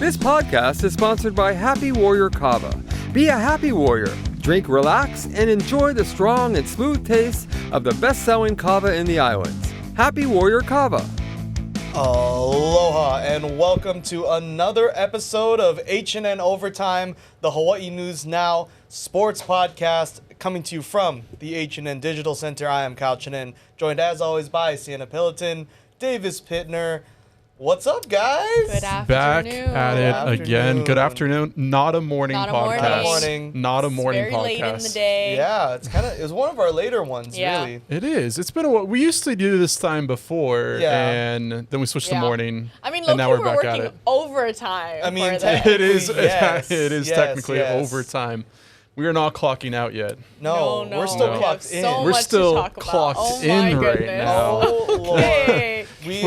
This podcast is sponsored by Happy Warrior Kava. Be a happy warrior. Drink, relax, and enjoy the strong and smooth taste of the best-selling kava in the islands. Happy Warrior Kava. Aloha and welcome to another episode of HNN Overtime, the Hawaii News Now sports podcast coming to you from the HNN Digital Center. I am Kyle Chinen, joined as always by Cienna Pilotin, Davis Pitner. What's up, guys? Good afternoon. Back at it again. Good afternoon. Not a morning podcast. Not a morning very podcast. Late in the day. Yeah, it was one of our later ones, really. It is. It's been a while. We used to do this time before, and then we switched to morning. I mean, and now we're back working at it. overtime. I mean, it is. Yes, it is technically overtime. We are not clocking out yet. No, we're still clocked in. So we're much still to talk clocked about. in my right goodness. now. Oh Lord. Hey. We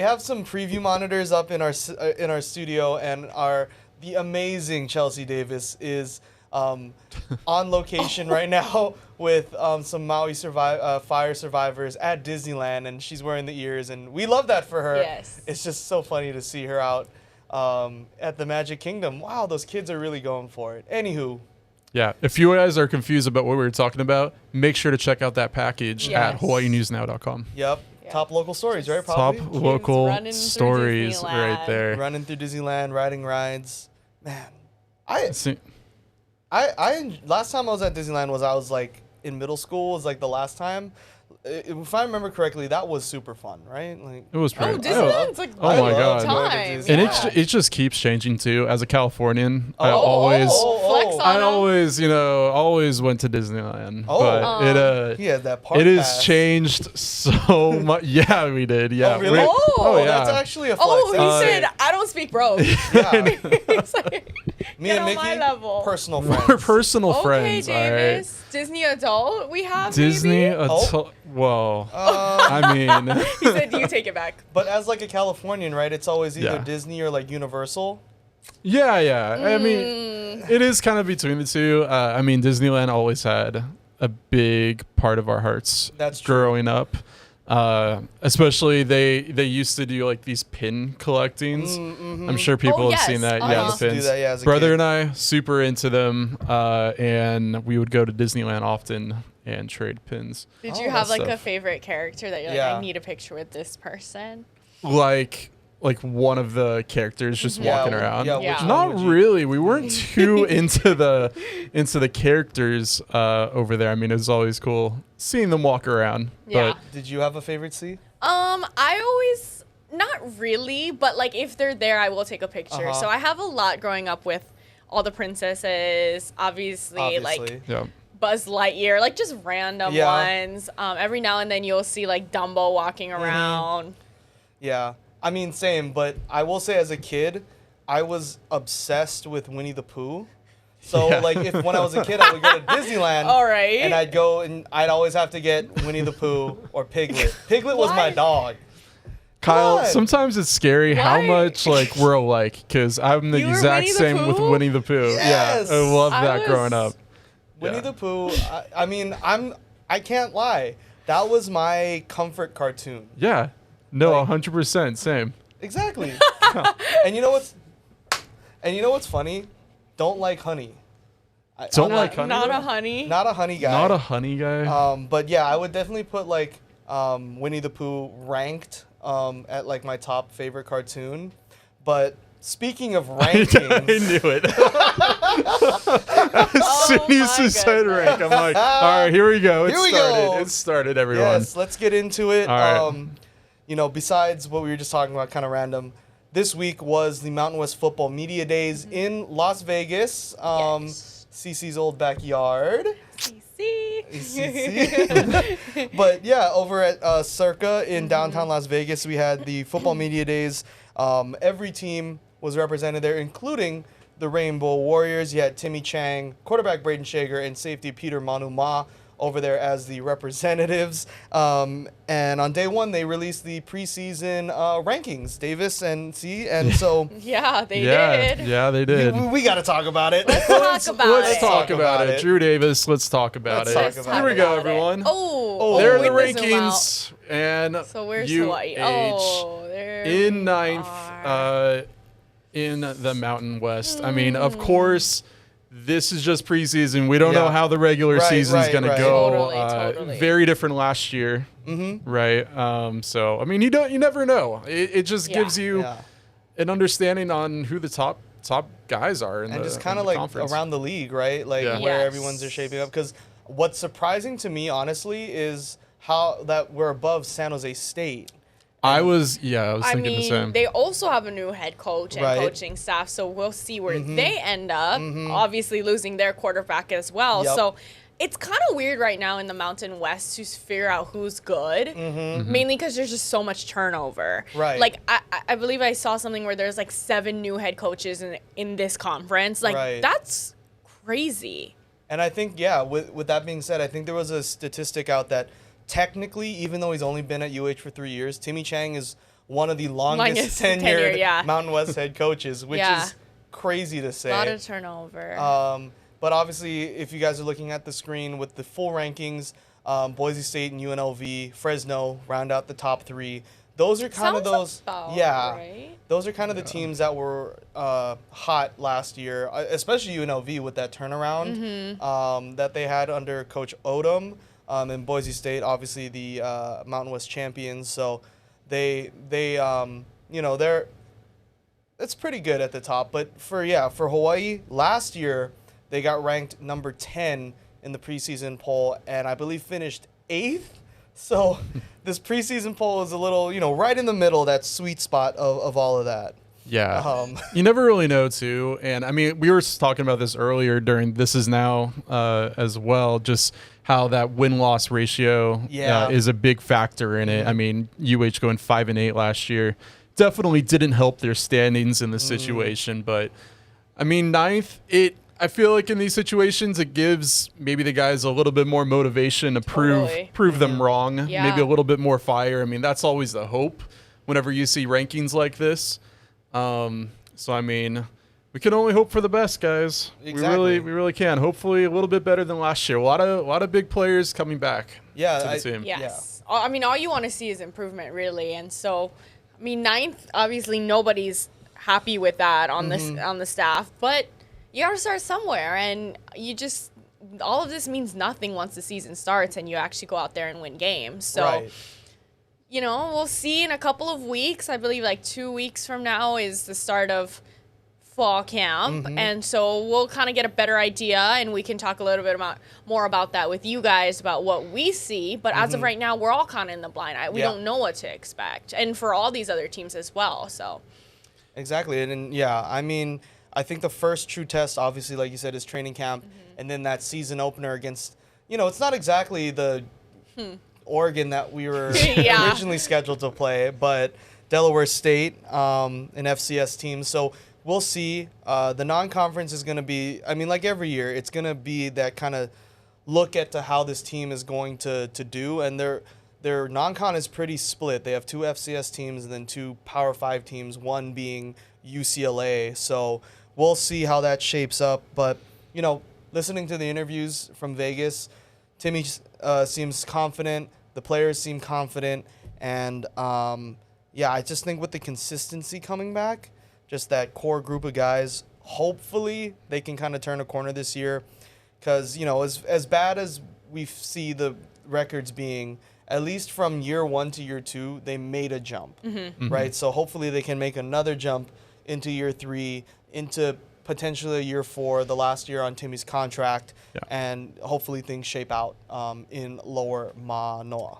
have some preview monitors up in our studio, and the amazing Chelsea Davis is on location right now with some Maui fire survivors at Disneyland, and she's wearing the ears, and we love that for her. Yes. It's just so funny to see her out at the Magic Kingdom. Wow, those kids are really going for it. Anywho. Yeah, if you guys are confused about what we were talking about, make sure to check out that package at hawaiinewsnow.com. Yep. Top local stories, right? Probably. Top local running stories through right there. Running through Disneyland, riding rides. Man, See, I last time I was at Disneyland was I was like in middle school. Was like the last time. If I remember correctly, that was super fun, right? Like it was pretty. Disneyland's like oh my god! time. And it just keeps changing too. As a Californian, I always went to Disneyland. But he had that part. It has changed so much. Yeah, we did. Yeah. Oh, really? Yeah. That's actually a flex. Oh, he said, I don't speak broke. Yeah. It's like, Me and on my Mickey, level. personal friends. We're personal okay, friends. Davis. Disney adult we have, Disney maybe? adult. Well, I mean. He said, you take it back. But as like a Californian, right? It's always either Yeah. Disney or like Universal. Yeah. I mean, it is kind of between the two. I mean, Disneyland always had a big part of our hearts. That's true. Growing up. Especially they used to do like these pin collectings. I'm sure people have seen that. Yeah, I used the to do pins. that, yeah, as a Brother kid. and I super into them, and we would go to Disneyland often and trade pins. Did you have like stuff. a favorite character that you're like, I need a picture with this person? Like one of the characters just walking around. Yeah. Not really. We weren't too into the characters over there. I mean, it was always cool seeing them walk around. Yeah. But Did you have a favorite C? I always, not really, but like if they're there, I will take a picture. So I have a lot growing up with all the princesses, obviously. Like yeah. Buzz Lightyear, like just random ones. Every now and then you'll see like Dumbo walking around. Yeah. I mean, same, but I will say as a kid, I was obsessed with Winnie the Pooh. So, like, when I was a kid, I would go to Disneyland. All right. And I'd go and I'd always have to get Winnie the Pooh or Piglet. Piglet was my dog. Kyle, What? sometimes it's scary how Why? much like we're alike, because I'm the You were exact Winnie the same with Pooh? Winnie the Pooh. Yes. Yeah, I loved I that was- growing up. Winnie Yeah. the Pooh, I mean, I can't lie. That was my comfort cartoon. Yeah, no, Like- 100%, same. Exactly. And you know what's funny? Don't like honey. Don't I'm like honey. Not though? a honey. Not a honey guy. Not a honey guy. But yeah, I would definitely put like Winnie the Pooh ranked at like my top favorite cartoon. But speaking of rankings, I knew it. As soon as my you said goodness. rank, I'm like, all right, here we go. Here we go. It started, everyone. yes, let's get into it. All right. You know, besides what we were just talking about, kind of random. This week was the Mountain West Football Media Days in Las Vegas, Yes. CC's old backyard. CC. CC. But yeah, over at Circa in downtown Las Vegas, we had the Football Media Days. Every team was represented there, including the Rainbow Warriors. You had Timmy Chang, quarterback Braden Shager, and safety Peter Manuma over there as the representatives. And on day one, they released the preseason rankings, Davis and C. And so Yeah, they yeah, did. Yeah, they did. we got to talk about it. Let's talk about Let's it. talk about it. Drew Davis, let's talk about Let's it. talk about Here we it. go, everyone. Oh, There are with the zoom out. rankings. And So where's UH Hawaii? Oh, there in ninth. are. in the Mountain West. I mean, of course, this is just preseason. We don't know how the regular season's going to go. Totally. Very different last year, right? So, I mean, you never know. It just gives you an understanding on who the top guys are in and the just kind of the like conference. around the league, right? Like where Yes. everyone's are shaping up. Because what's surprising to me, honestly, is how that we're above San Jose State. I was thinking the mean, same. they also have a new head coach and Right. coaching staff, so we'll see where they end up. Obviously, losing their quarterback as well. Yep. So it's kind of weird right now in the Mountain West to figure out who's good, mainly because there's just so much turnover. Right. Like, I believe I saw something where there's like 7 new head coaches in this conference. Like, Right. that's crazy. And I think, with that being said, I think there was a statistic out that technically, even though he's only been at UH for 3 years, Timmy Chang is one of the longest tenured Mountain West head coaches, which is crazy to say. A lot of turnover. But obviously, if you guys are looking at the screen with the full rankings, Boise State and UNLV, Fresno round out the top 3. Those are kind of those, right? those are kind of the teams that were hot last year, especially UNLV with that turnaround that they had under Coach Odom. And Boise State, obviously the Mountain West champions, so they it's pretty good at the top. But for Hawaii, last year they got ranked number 10 in the preseason poll, and I believe finished 8th. So this preseason poll is a little, right in the middle, that sweet spot of all of that. Yeah. You never really know, too. And, I mean, we were talking about this earlier during This Is Now as well, just how that win-loss ratio is a big factor in it. I mean, UH going 5-8 last year definitely didn't help their standings in the situation. But, I mean, 9th, I feel like in these situations, it gives maybe the guys a little bit more motivation to prove them wrong, maybe a little bit more fire. I mean, that's always the hope whenever you see rankings like this. So, I mean, we can only hope for the best, guys. Exactly. We really can. Hopefully a little bit better than last year. A lot of big players coming back to the team. Yes. I mean, all you want to see is improvement, really. And so, I mean, 9th, obviously nobody's happy with that on the staff, but you got to start somewhere. And all of this means nothing once the season starts and you actually go out there and win games. So, we'll see in a couple of weeks. I believe like 2 weeks from now is the start of fall camp, and so we'll kind of get a better idea, and we can talk a little bit more about that with you guys about what we see. But as of right now, we're all kind of in the blind eye. We don't know what to expect, and for all these other teams as well. So exactly, and I mean, I think the first true test, obviously, like you said, is training camp, and then that season opener against, it's not exactly the Oregon that we were originally scheduled to play, but Delaware State, an FCS team. So we'll see. The non-conference is going to be, I mean, like every year, it's going to be that kind of look at to how this team is going to do. And their non-con is pretty split. They have 2 FCS teams and then 2 Power 5 teams, one being UCLA. So we'll see how that shapes up. But, listening to the interviews from Vegas, Timmy seems confident. The players seem confident. And, I just think with the consistency coming back, just that core group of guys, hopefully they can kind of turn a corner this year. Because, as bad as we see the records being, at least from year 1 to year 2, they made a jump, right? So hopefully they can make another jump into year 3, into potentially year 4, the last year on Timmy's contract, and hopefully things shape out in Lower Manoa.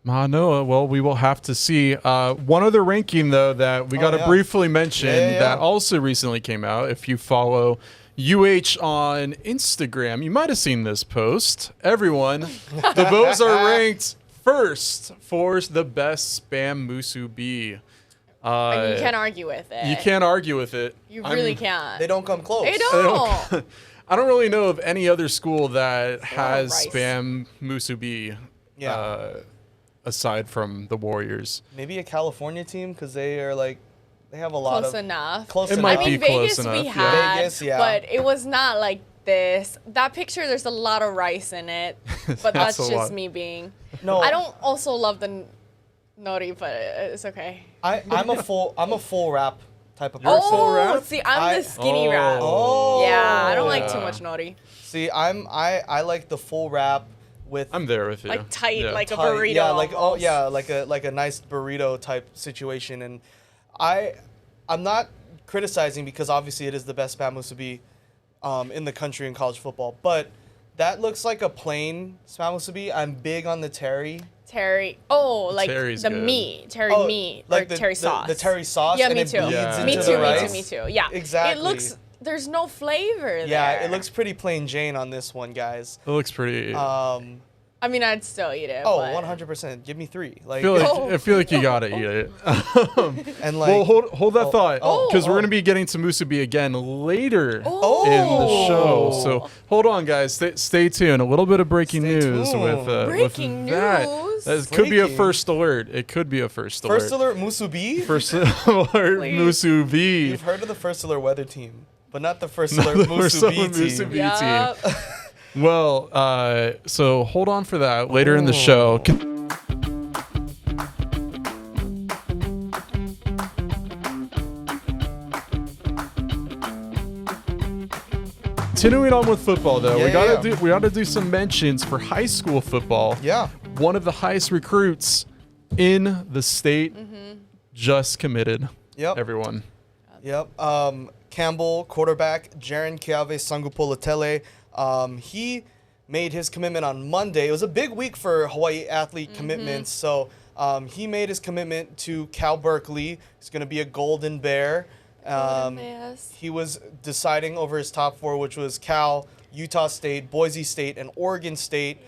Manoa, well, we will have to see. One other ranking, though, that we got to briefly mention that also recently came out. If you follow UH on Instagram, you might have seen this post. Everyone, the Bows are ranked first for the best spam musubi. And you can't argue with it. You can't argue with it. You really can't. They don't come close. They don't. I don't really know of any other school that has spam musubi. Aside from the Warriors. Maybe a California team, because they are like, they have a lot close of... enough. Close it enough. might be Vegas close enough. We had, Vegas, but it was not like this. That picture, there's a lot of rice in it, but that's just me being... No. I don't also love the nori, but it's okay. I'm a full wrap type of person. Oh, wrap? see, I'm the skinny wrap. Oh. Yeah, I don't like Yeah. too much nori. See, I like the full wrap with I'm there with you. Like tight, Yeah. like a tight- burrito. Yeah, like almost. like a nice burrito type situation. And I'm not criticizing because obviously it is the best spam musubi in the country in college football, but that looks like a plain spam musubi. I'm big on the terry. Terry. Oh, like Terry's the good. meat, terry Oh, meat, like or the- terry the- sauce. the terry sauce, Yeah, and me it too. bleeds Yeah. Me into too. the Me rice. too. Me too. Yeah. Exactly. It looks. There's no flavor there. Yeah, it looks pretty plain Jane on this one, guys. It looks pretty. I mean, I'd still eat it. Oh, but 100%. Give me 3. Like, Oh. I feel like you gotta eat it. and like, Well, hold that thought, oh, because we're oh. gonna be getting to musubi again later Oh. in the show. So hold on, guys. Stay tuned. A little bit of breaking Stay news tuned. Breaking with that. news? That could be a Breaking. first alert. It could be a first alert. First alert musubi. First alert Please. musubi. You've heard of the first alert weather team, but not the first alert The first alert musubi team. musubi. Yup. Well, so hold on for that later in the show. Continuing on with football, though, Yeah, we gotta do some mentions for high school football. Yeah. One of the highest recruits in the state just committed. Yep. Everyone. Yep. Campbell quarterback Jaren Kiave Sangupolatele. He made his commitment on Monday. It was a big week for Hawaii athlete commitments. So he made his commitment to Cal Berkeley. He's going to be a Golden Bear. Yes. He was deciding over his top 4, which was Cal, Utah State, Boise State, and Oregon State.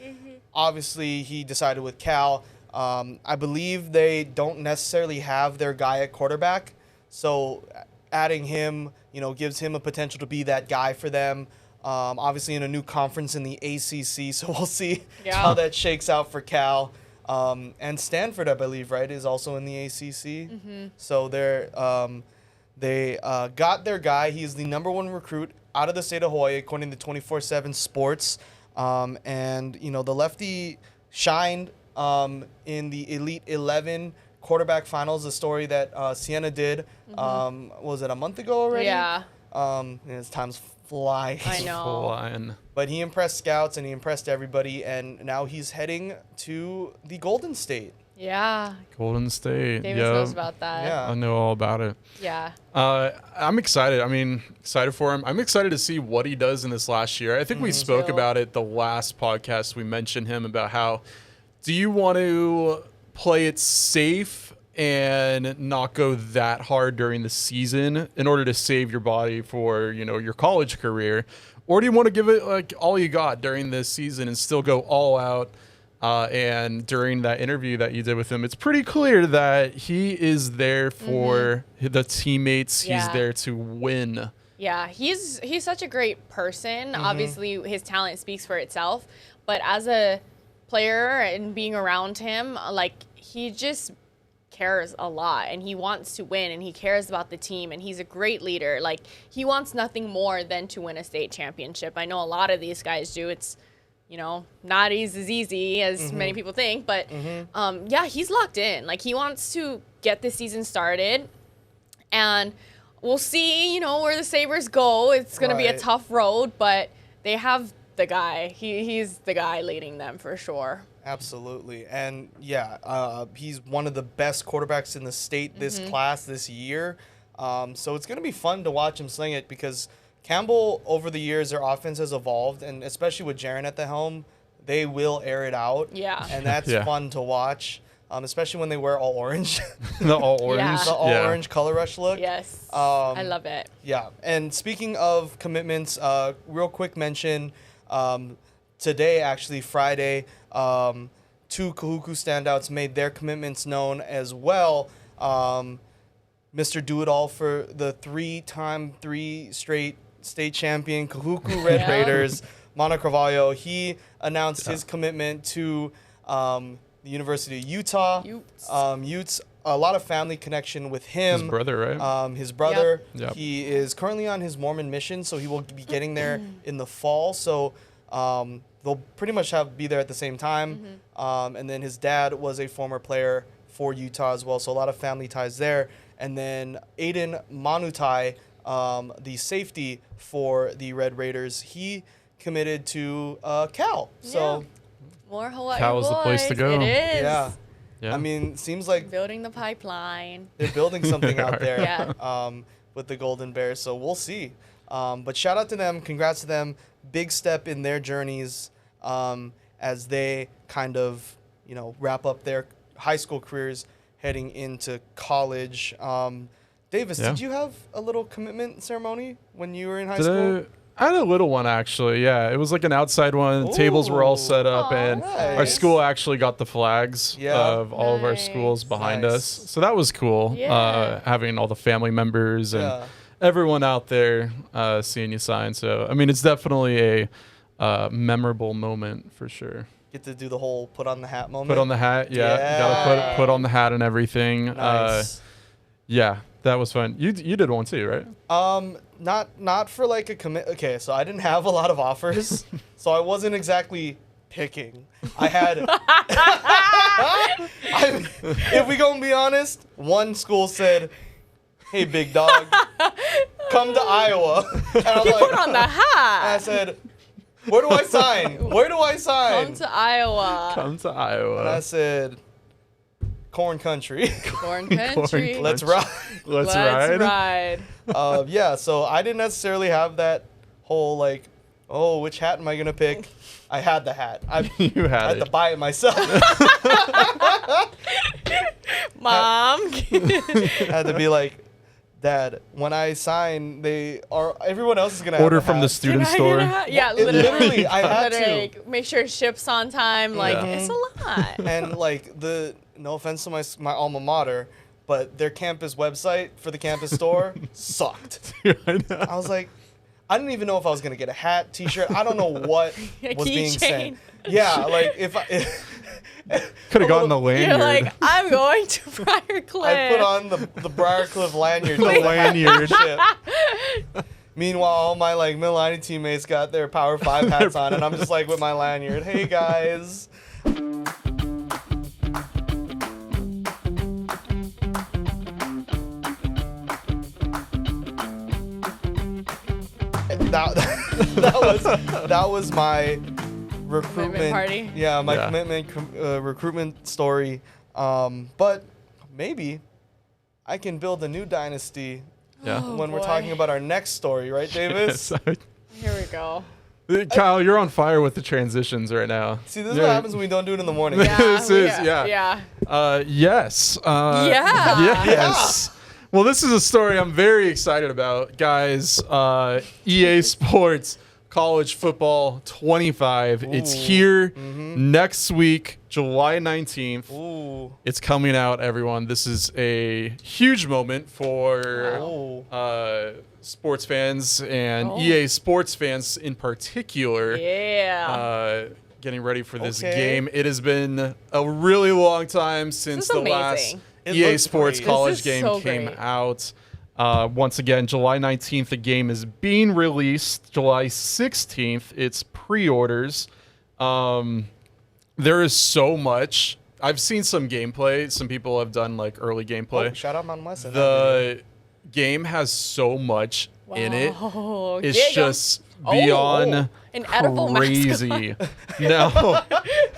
Obviously, he decided with Cal. I believe they don't necessarily have their guy at quarterback. So adding him, gives him a potential to be that guy for them. Obviously in a new conference in the ACC, so we'll see how that shakes out for Cal. And Stanford, I believe, right, is also in the ACC. So they got their guy. He's the #1 recruit out of the state of Hawaii, according to 24/7 Sports. And the lefty shined in the Elite 11 quarterback finals, a story that Cienna did, was it a month ago already? Yeah. His time's flying. I know. Flying. But he impressed scouts and he impressed everybody, and now he's heading to the Golden State. Yeah. Golden State. Davis yeah. knows about that. Yeah. I know all about it. Yeah. I'm excited. Excited for him. I'm excited to see what he does in this last year. I think we spoke Too. about it the last podcast. We mentioned him about how, do you want to play it safe and not go that hard during the season in order to save your body for, your college career? Or do you want to give it like all you got during this season and still go all out? And during that interview that you did with him, it's pretty clear that he is there for the teammates. Yeah. He's there to win. Yeah, he's such a great person. Obviously, his talent speaks for itself. But as a player and being around him, like, he just cares a lot and he wants to win and he cares about the team and he's a great leader. Like, he wants nothing more than to win a state championship. I know a lot of these guys do. It's, not as easy as many people think, but yeah, he's locked in. Like, he wants to get the season started, and we'll see, where the Sabres go. It's going to be a Right. tough road, but they have the guy. He's the guy leading them for sure. Absolutely. And yeah, he's one of the best quarterbacks in the state this class this year. So it's going to be fun to watch him sling it, because Campbell, over the years, their offense has evolved, and especially with Jaren at the helm, they will air it out. Yeah. And that's Yeah. fun to watch, especially when they wear all orange. The all orange. Yeah. The all orange color rush look. Yes, I love it. Yeah, and speaking of commitments, real quick mention, today, actually, Friday, 2 Kahuku standouts made their commitments known as well. Mr. Do-It-All for the 3 straight state champion Kahuku Red Yeah. Raiders, Mana Carvalho, he announced his commitment to the University of Utah. Utes, a lot of family connection with him. His brother, right? His brother, Yep. he is currently on his Mormon mission, so he will be getting there in the fall. So they'll pretty much be there at the same time. And then his dad was a former player for Utah as well, so a lot of family ties there. And then Aiden Manutai, the safety for the Red Raiders, he committed to Cal. So more Hawaii Cal boys. is the place to go. It is. yeah. Yeah. I mean, seems like Building the pipeline. they're building something out there Yeah. with the Golden Bears. So we'll see. But shout out to them. Congrats to them. Big step in their journeys as they kind of, wrap up their high school careers heading into college. Davis, Yeah. did you have a little commitment ceremony when you were in high school? I had a little one, actually. Yeah, it was like an outside one. The tables were all set up, Aw, and our nice. school actually got the flags Yeah. of all of our schools Nice. behind Nice. us. So that was cool. Yeah. Having all the family members and Yeah. everyone out there seeing you sign. So, I mean, it's definitely a memorable moment for sure. Get to do the whole put on the hat moment. Put on the hat. Yeah. Yeah. Gotta put on the hat and everything. Nice. Yeah, that was fun. You did one too, right? Not for like a commit. Okay, so I didn't have a lot of offers, so I wasn't exactly picking. I had. If we gonna be honest, one school said, "Hey, big dog, come to Iowa," and I'm You put like, on the I hat. said, "Where do I sign? Where do I sign?" Come to Iowa. Come to And I Iowa. said, "Corn country, Corn country. Corn let's ride." Let's Let's ride. ride. Yeah, so I didn't necessarily have that whole like, oh, which hat am I gonna pick? I had the hat. I You had had it. to buy it myself. Mom. I had to be like, Dad, when I sign, everyone else is gonna Order have a from the hat. student Can I store. get a hat? Yeah, It literally, I had literally, to. make sure it ships on time. Like, Yeah. it's a lot. And like no offense to my alma mater, but their campus website for the campus store sucked. I know. I was like, I didn't even know if I was gonna get a hat, T-shirt. I don't know what A was being keychain. sent. Yeah, like if I Could have gotten the lanyard. You're like, I'm going to Briarcliff. I put on the Briarcliff lanyard. The lanyard. Shit. Meanwhile, all my like Milani teammates got their Power 5 hats on, and I'm just like with my lanyard. Hey guys. That was my recruitment party? Yeah, my Yeah. commitment recruitment story. But maybe I can build a new dynasty Yeah. when we're boy. talking about our next story, right, Davis? Here we go. Kyle, you're on fire with the transitions right now. See, this is Yeah. what happens when we don't do it in the morning. Yeah, This we is- got- yeah. Yeah. Yes. Yeah. Yes. Well, this is a story I'm very excited about, guys. EA Sports College Football 25. It's Ooh. here next week, July 19th. Ooh. It's coming out, everyone. This is a huge moment for sports fans and Oh. EA Sports fans in particular. Yeah. Getting ready for this Okay. game. It has been a really long time since is the amazing. last It EA looks Sports great. College This is game so came great. out. Once again, July 19th, the game is being released. July 16th, it's pre-orders. There is so much. I've seen some gameplay. Some people have done like early gameplay. Oh, shout out Mountain West. The game has so much in it. Wow. It's There you go. just beyond an edible crazy. No,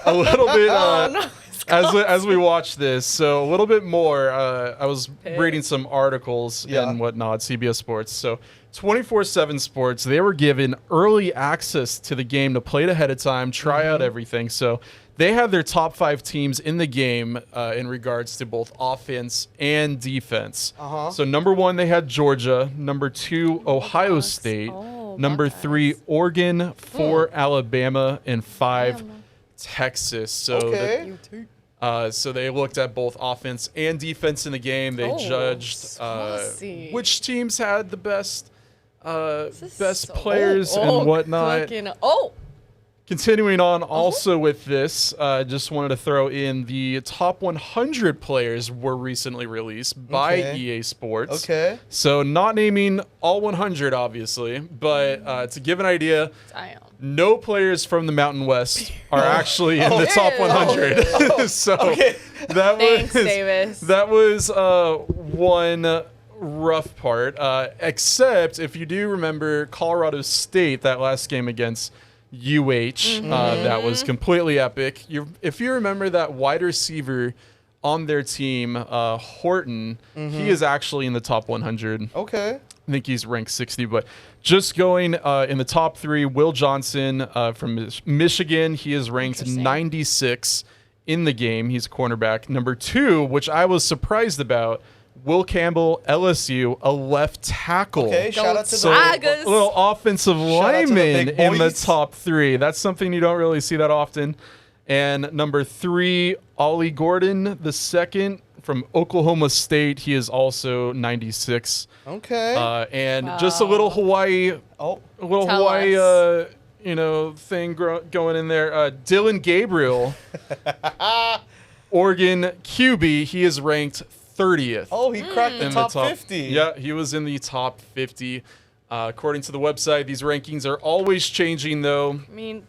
a little bit. Oh, no. As we watch this, so a little bit more. I was Pick. reading some articles Yeah. and whatnot. CBS Sports. So 24/7 Sports. They were given early access to the game to play it ahead of time, try out everything. So they had their top 5 teams in the game in regards to both offense and defense. Uh-huh. So number 1, they had Georgia. Number 2, Ohio Buckeyes. State. Oh, Number Buckeyes. 3, Oregon. 4, Alabama, and 5, Alabama. Texas. So Okay. so they looked at both offense and defense in the game. They Oh, judged saucy. which teams had the best This is best so- players oh, and whatnot. cooking. Oh, Continuing on, also with this, just wanted to throw in the top 100 players were recently released by Okay. EA Sports. Okay. So not naming all 100, obviously, but to give an idea, damn. no players from the Mountain West are actually in the top Ew. 100. So Okay. Thanks, Davis. That was one rough part. Except if you do remember Colorado State, that last game against UH, that was completely epic. If you remember that wide receiver on their team, Horton, he is actually in the top 100. Okay. I think he's ranked 60, but just going in the top 3, Will Johnson from Michigan. He is ranked 96 in the game. He's a cornerback. Number 2, which I was surprised about, Will Campbell, LSU, a left tackle. Okay, shout out to So the a little offensive out to the lineman big in the boys. top 3. That's something you don't really see that often. And number 3, Ollie Gordon, the second from Oklahoma State. He is also 96. Okay. And just a little Hawaii, Oh, a little Tell Hawaii, us. thing going in there. Dylan Gabriel, Oregon QB. He is ranked 30th. oh, he cracked the in top the 50. Yeah, he was in the top 50. According to the website, these rankings are always changing, though. I mean,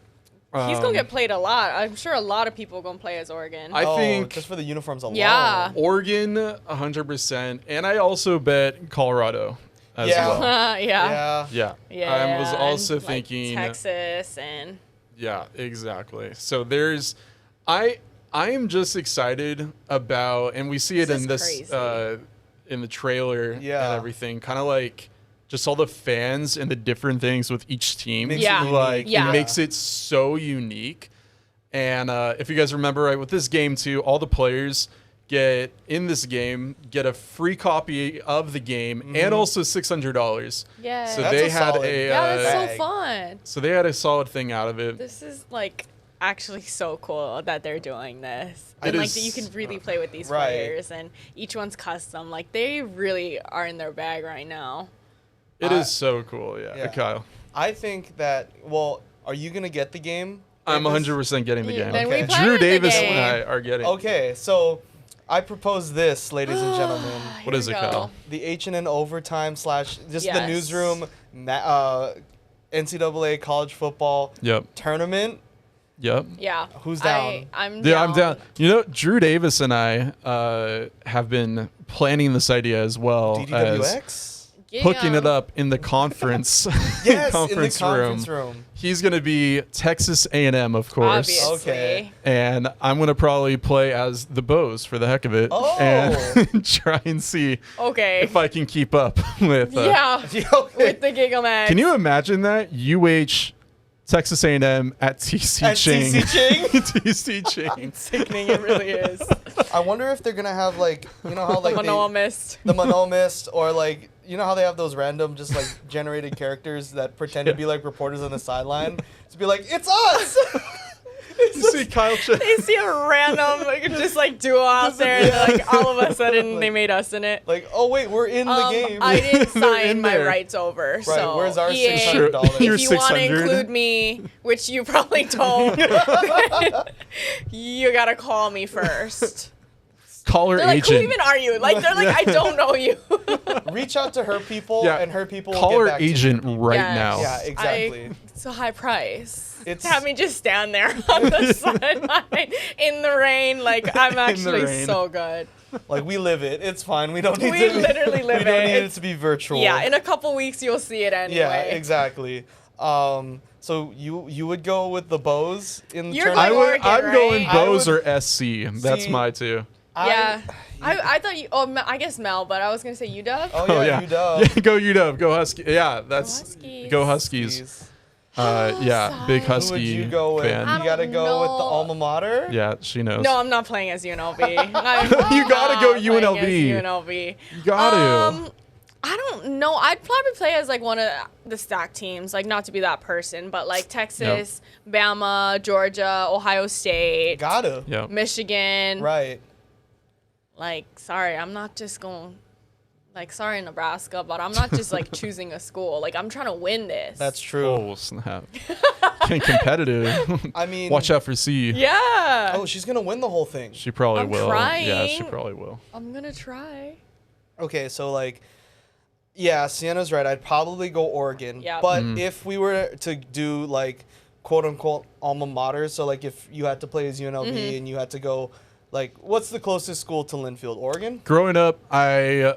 he's gonna get played a lot. I'm sure a lot of people are gonna play as Oregon. I think just for the uniforms alone. Yeah. Oregon 100%, and I also bet Colorado as Yeah. well. yeah. Yeah. Yeah. I was also and, like, thinking Texas and Yeah, exactly. So I am just excited about, and we see it This in is this crazy. in the trailer Yeah. and everything, kind of like just all the fans and the different things with each team. Makes it Yeah. Like Yeah. it makes it so unique. And if you guys remember, right, with this game too, all the players get a free copy of the game and also $600. yeah. So That's they a had solid a yeah, that's bag. so fun. so they had a solid thing out of it. This is like actually so cool that they're doing this. It And like is- that you can really play with these Right. players and each one's custom. Like they really are in their bag right now. It is so cool, Yeah. Kyle. I think that, well, are you going to get the game? I'm Davis? 100% getting the game. Then Okay. we play Drew with the Davis game. and I are getting. Okay, so I propose this, ladies and gentlemen. What Here is we it, go. Kyle? The HNN Overtime / just the Yes. newsroom NCAA college football Yep. tournament. Yep. Yeah. Who's down? I'm Yeah, down. I'm down. You know, Drew Davis and I have been planning this idea as well as DDWX? hooking it up in the conference Yes, conference, in the conference room. He's gonna be Texas A&M, of course. Obviously. Okay. And I'm gonna probably play as the Bows for the heck of it, Oh. and try and see Okay. if I can keep up with. Yeah. Okay. With the Giggle Max. Can you imagine that? UH, Texas A&M at TC At Ching. TC Ching? TC Ching. Sickening, it really is. I wonder if they're gonna have like, you know how like Manoa missed. the Manoa Mist, or like, you know how they have those random just like generated characters that pretend to be like reporters on the sideline to be like, it's us. You see Kyle Chinen. They see a random just like duo out there, and they're like all of a sudden they made us in it. Like, oh wait, we're in the game. I didn't sign in my there. rights over. Right, So where's our EA, $600? Your If you want to 600. include me, which you probably don't, you gotta call me first. Caller They're like, who agent. even are you? Like, they're like, I don't know you. Reach out to her people, Yeah. and her people will Caller get back agent to you. right Yes. now. Yeah, exactly. It's a high price. It's- Have me just stand there on the sideline in the rain. Like, I'm actually rain. so good. Like, we live it. It's fine. We don't need We to. literally live we don't it. need it It's- to be virtual. Yeah, in a couple weeks you'll see it anyway. Yeah, exactly. So you would go with the Bows in the You're tournament? going Oregon, I'm going right? Bows I or SC. That's See, my two. Yeah. I thought you. Oh, I guess Mel, but I was gonna say UW. Oh yeah, UW. Yeah, go UW. Go Husky. Yeah, that's Huskies. go Huskies. Jeez. Yeah, big Who Who Husky would you go with? fan. I You gotta don't go with the know. alma mater. Yeah, she knows. No, I'm not playing as UNLV. You gotta go UNLV. UNLV. You gotta. I don't know. I'd probably play as like one of the stack teams, like not to be that person, but like Texas, Bama, Georgia, Ohio State, Gotta. Yeah. Michigan. Right. Like, sorry, I'm not just going. Like, sorry, Nebraska, but I'm not just like choosing a school. Like, I'm trying to win this. That's true. Oh snap! Getting competitive. I mean, Watch out for C. Yeah. Oh, she's gonna win the whole thing. She probably I'm will. Yeah, she trying. probably will. I'm gonna try. Okay, so like, yeah, Sienna's right. I'd probably go Oregon. Yep. But if we were to do like quote unquote alma mater, so like if you had to play as UNLV and you had to go Like, what's the closest school to Linfield? Oregon? Growing up, I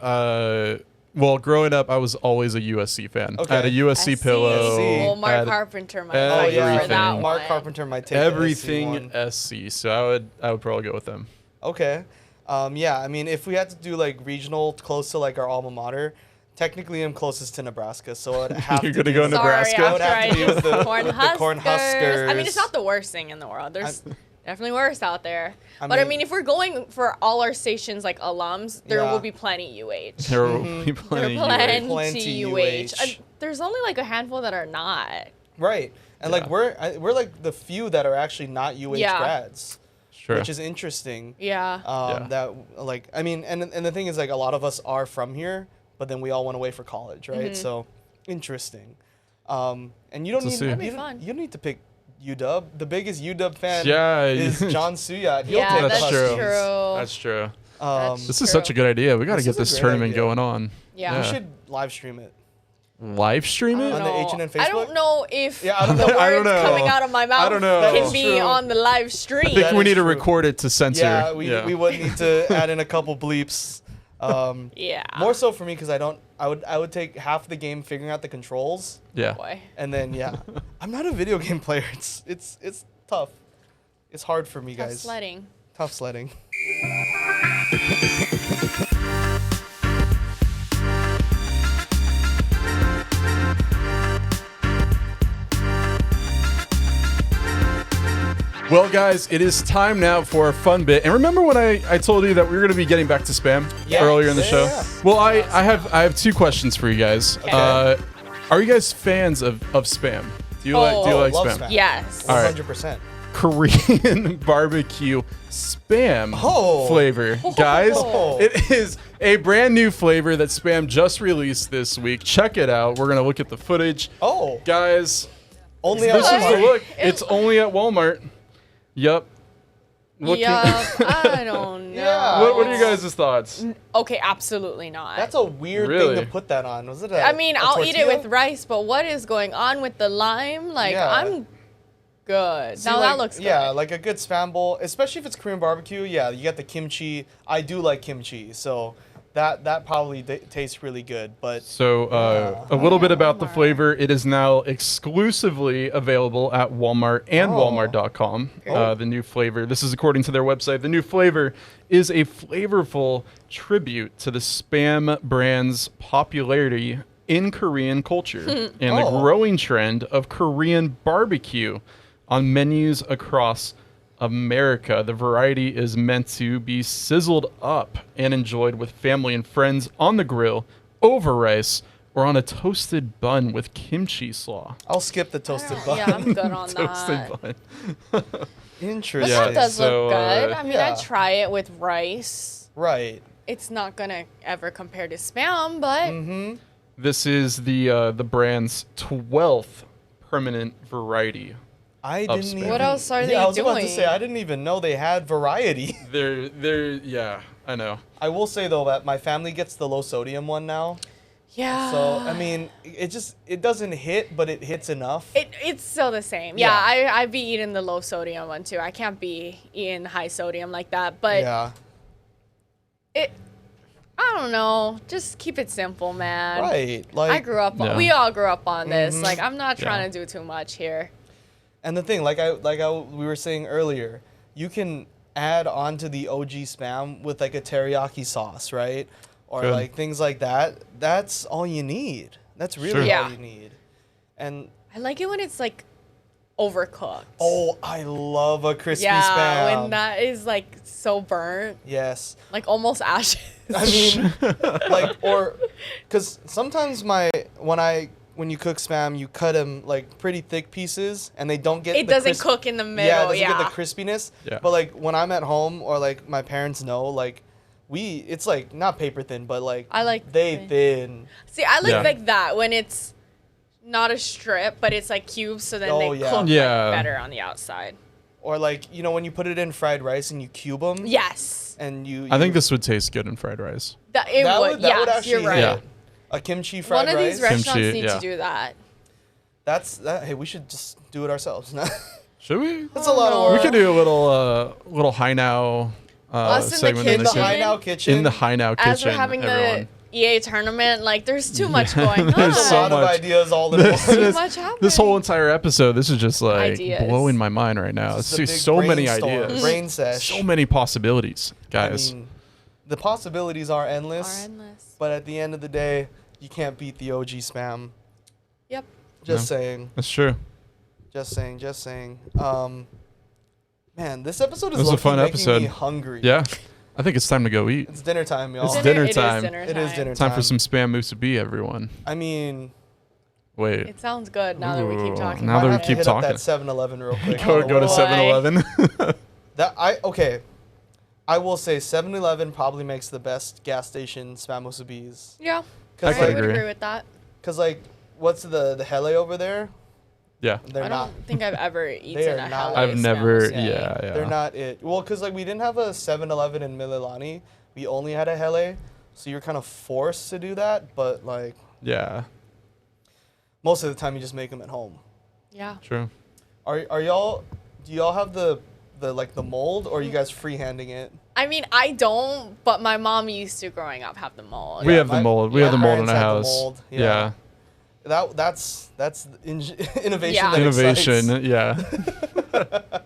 was always a USC fan. Okay. I had a USC pillow. Well, Mark had Carpenter might Oh, fight yeah. for that Mark one. Carpenter might take everything the SC. So I would probably go with them. Okay. Yeah, I mean, if we had to do, like, regional close to, like, our alma mater, technically I'm closest to Nebraska, so I'd have You're to gonna be go with- Nebraska? Sorry, I would after have I to be with just the Cornhuskers. Cornhuskers. I mean, it's not the worst thing in the world. There's definitely worse out there. I But I mean- mean, if we're going for all our stations like alums, there Yeah. will be plenty UH. There will Mm-hmm. be There plenty. are UH. plenty Plenty UH. UH. There's only like a handful that are not. Right. And, like, Yeah. we're, like, the few that are actually not UH Yeah. grads, Sure. which is interesting. Yeah. Yeah. That, like, I mean, and the thing is, like, a lot of us are from here, but then we all went away for college, right? Mm-hmm. So, interesting. And you don't To need see. That'd be you don't, fun. you don't need to pick UW. The biggest UW fan Yeah. is John Suyat. He'll Yeah, take the that's Huskies. true. That's true. That's This is such a true. good idea. We got to This get is a this great tournament idea. going on. Yeah. We should live stream it. Live stream it? On the HNN I Facebook? don't know if Yeah, I don't the know. I words don't know. coming out of my mouth don't know. That can is be true. on the live stream. I think That we is need to true. record it to censor. Yeah, we would need to add in a couple bleeps. Yeah. More so for me because I would take half the game figuring out the controls, Yeah. Boy. and then I'm not a video game player. It's tough. It's hard for me, Tough guys. sledding. Tough sledding. Well, guys, it is time now for a fun bit. And remember when I told you that we were going to be getting back to spam Yeah. earlier in the Yeah, show? yeah. Well, I have two questions for you guys. Okay. Are you guys fans of spam? Do you like love spam? spam. Yes. All right. 100%. Korean barbecue spam Oh. flavor. Guys, Oh. it is a brand new flavor that Spam just released this week. Check it out. We're going to look at the footage. Oh, Guys, only this is the Walmart. look. It's only at Walmart. Yep. Look Yeah, I don't know. Yeah. What are you guys' thoughts? Okay, absolutely not. That's a weird Really? thing to put that on. Was it? I mean, I'll eat it tortilla? with rice, but what is going on with the lime? Like, Yeah. I'm good. See, Now like, that looks good. Yeah, like a good spam bowl, especially if it's Korean barbecue. Yeah, you got the kimchi. I do like kimchi, so that probably tastes really good. But So, a little bit about the flavor. It is now exclusively available at Walmart and Oh. Walmart.com. Oh. The new flavor. This is according to their website. The new flavor is a flavorful tribute to the Spam brand's popularity in Korean culture and the Oh. growing trend of Korean barbecue on menus across America. The variety is meant to be sizzled up and enjoyed with family and friends on the grill, over rice, or on a toasted bun with kimchi slaw. I'll skip the toasted bun. Yeah, I'm good on Toasted that. bun. But Interesting. Yeah, that does so, look good. I mean, yeah. I'd try it with rice. Right. It's not gonna ever compare to spam, but Mm-hmm. This is the brand's 12th permanent variety. I Of didn't spam. even. What else are they I was about to doing? say I didn't even know they had variety. Yeah, I know. I will say though that my family gets the low sodium one now. yeah. So I mean, it doesn't hit, but it hits enough. It's still the same. Yeah, Yeah. I'd be eating the low sodium one too. I can't be eating high sodium like that. But yeah. I don't know. Just keep it simple, man. Right. Like I grew up. Yeah. We all grew up on this. Mhm. Like, I'm not trying Yeah. to do too much here. And the thing, we were saying earlier, you can add onto the OG spam with like a teriyaki sauce, right? Or Good. like things like that. That's all you need. That's really Sure. Yeah. all you need. And I like it when it's like overcooked. oh, I love a crispy yeah, spam. when that is like so burnt, Yes. like almost ashes. I mean, like, or, because sometimes when you cook spam, you cut them like pretty thick pieces, and they don't get. it the doesn't cook in the middle. Yeah, it doesn't Yeah, get the crispiness. Yeah. But like when I'm at home or like my parents know, like it's like not paper thin, but like I like they thin. thin. See, I like Yeah. like that when it's not a strip, but it's like cubes, so then Oh, they yeah. cook Yeah. like, better on the outside. Or like when you put it in fried rice and you cube them. Yes, And you. I think this would taste good in fried rice. that that would. would Yes, actually you're right. hit. Yeah. A kimchi fried One of rice. these restaurants Kimchi, need yeah. to do that. Hey, we should just do it ourselves. Should we? That's a lot of no. work. We could do a little high now Us in the segment kitchen. In the High Now Kitchen. In the High Now Kitchen. As we're having everyone. the EA tournament, like there's too much going on. There's There's a so lot of much. ideas all in one. Too much happening. This whole entire episode, this is just like Ideas. blowing my mind right now. Just It's a just big so many brainstorm, ideas. Brain sesh. So many possibilities, guys. I mean, the possibilities are Are endless, endless. but at the end of the day, you can't beat the OG spam. Yep. Just No. saying. That's true. Just saying. Man, this episode is This was a low-key fun making episode. me hungry. Yeah. I think it's time to go eat. It's dinner time, y'all. It's dinner It time. is dinner It is dinner Time for some spam musubi, everyone. I mean, Wait. It sounds good now that we keep Ooh, talking. now that I we have to keep hit up talking. that 7-Eleven real quick. Go to boy. 7-Eleven. Okay. I will say 7-Eleven probably makes the best gas station spam musubis. Yeah. I I could would agree. agree with that. Cause like, what's the hele over there? Yeah. They're I not. don't think I've ever They eaten are a not. Hello I've never. Spam. Yeah. They're not it. Well, cause like we didn't have a 7-Eleven in Mililani. We only had a hele, so you're kind of forced to do that. But like Yeah. most of the time, you just make them at home. Yeah. True. Are y'all? Do y'all have the mold, or are you guys freehanding it? I mean, I don't, but my mom used to growing up have the mold. We Yeah, have the my- mold. We my have the mold in parents our had the house. mold, Yeah. That's innovation. Yeah. That Innovation. excites. Yeah.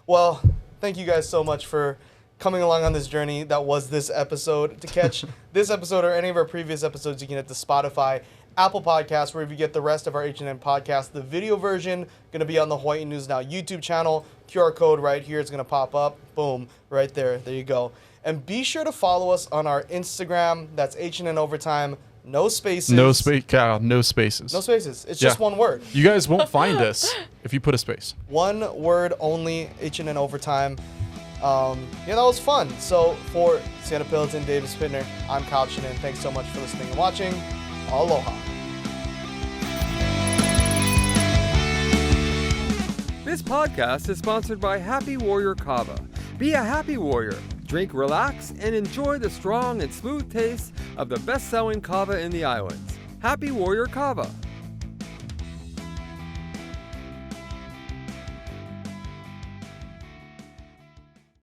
Well, thank you guys so much for coming along on this journey. That was this episode. To catch this episode or any of our previous episodes, you can hit the Spotify, Apple Podcasts, wherever you get the rest of our HNN podcast. The video version going to be on the Hawaii News Now YouTube channel. QR code right here is going to pop up. Boom, right there. There you go. And be sure to follow us on our Instagram. That's HNN Overtime. No spaces. No space. Kyle, no spaces. No spaces. It's Yeah. just one word. You guys won't find us if you put a space. One word only, HNN Overtime. Yeah, that was fun. So for Cienna Pilotin, Davis Pitner, I'm Kyle Chinen. Thanks so much for listening and watching. Aloha. This podcast is sponsored by Happy Warrior Kava. Be a happy warrior. Drink, relax, and enjoy the strong and smooth taste of the best-selling kava in the islands. Happy Warrior Kava.